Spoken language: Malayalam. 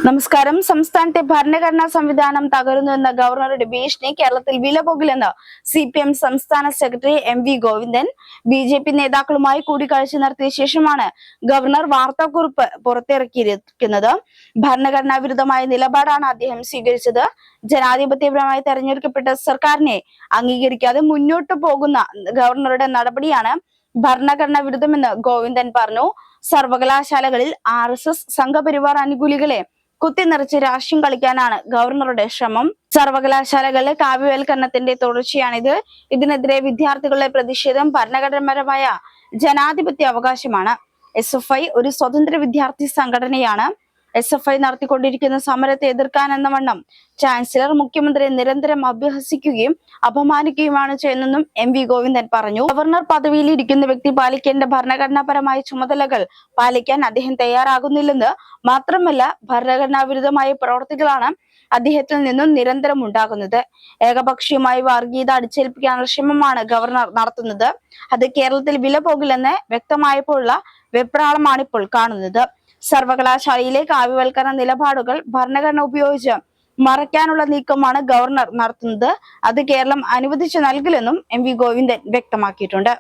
നമസ്കാരം. സംസ്ഥാനത്തെ ഭരണഘടനാ സംവിധാനം തകരുന്നുവെന്ന ഗവർണറുടെ ഭീഷണി കേരളത്തിൽ വിലപോകില്ലെന്ന് CPM സംസ്ഥാന സെക്രട്ടറി MV ഗോവിന്ദൻ. BJP നേതാക്കളുമായി കൂടിക്കാഴ്ച നടത്തിയ ശേഷമാണ് ഗവർണർ വാർത്താക്കുറിപ്പ് പുറത്തിറക്കിയിരിക്കുന്നത്. ഭരണഘടനാ വിരുദ്ധമായ നിലപാടാണ് അദ്ദേഹം സ്വീകരിച്ചത്. ജനാധിപത്യപരമായി തെരഞ്ഞെടുക്കപ്പെട്ട സർക്കാരിനെ അംഗീകരിക്കാതെ മുന്നോട്ടു പോകുന്ന ഗവർണറുടെ നടപടിയാണ് ഭരണഘടനാ വിരുദ്ധമെന്ന് ഗോവിന്ദൻ പറഞ്ഞു. സർവകലാശാലകളിൽ RSS സംഘപരിവാർ അനുകൂലികളെ കുത്തിനിറച്ച് രാഷ്ട്രീയം കളിക്കാനാണ് ഗവർണറുടെ ശ്രമം. സർവകലാശാലകളിലെ കാവ്യവൽക്കരണത്തിന്റെ തുടർച്ചയാണിത്. ഇതിനെതിരെ വിദ്യാർത്ഥികളുടെ പ്രതിഷേധം ഭരണഘടനാപരമായ ജനാധിപത്യ അവകാശമാണ്. SFI ഒരു സ്വതന്ത്ര വിദ്യാർത്ഥി സംഘടനയാണ്. SFI നടത്തിക്കൊണ്ടിരിക്കുന്ന സമരത്തെ എതിർക്കാനെന്ന വണ്ണം ചാൻസലർ മുഖ്യമന്ത്രിയെ നിരന്തരം അപഹസിക്കുകയും അപമാനിക്കുകയുമാണ് ചെയ്യുന്നതെന്നും MV ഗോവിന്ദൻ പറഞ്ഞു. ഗവർണർ പദവിയിൽ ഇരിക്കുന്ന വ്യക്തി പാലിക്കേണ്ട ഭരണഘടനാപരമായ ചുമതലകൾ പാലിക്കാൻ അദ്ദേഹം തയ്യാറാകുന്നില്ലെന്ന് മാത്രമല്ല, ഭരണഘടനാ വിരുദ്ധമായ പ്രവർത്തികളാണ് അദ്ദേഹത്തിൽ നിന്നും നിരന്തരം ഉണ്ടാകുന്നത്. ഏകപക്ഷീയമായി വർഗീയത അടിച്ചേൽപ്പിക്കാനുള്ള ശ്രമമാണ് ഗവർണർ നടത്തുന്നത്. അത് കേരളത്തിൽ വില പോകില്ലെന്ന് വ്യക്തമായപ്പോഴുള്ള വെപ്രാളമാണ് ഇപ്പോൾ കാണുന്നത്. സർവകലാശാലയിലെ കാവ്യവൽക്കരണ നിലപാടുകൾ ഭരണഘടന ഉപയോഗിച്ച് മറയ്ക്കാനുള്ള നീക്കമാണ് ഗവർണർ നടത്തുന്നത്. അത് കേരളം അനുവദിച്ചു നൽകില്ലെന്നും MV ഗോവിന്ദൻ വ്യക്തമാക്കിയിട്ടുണ്ട്.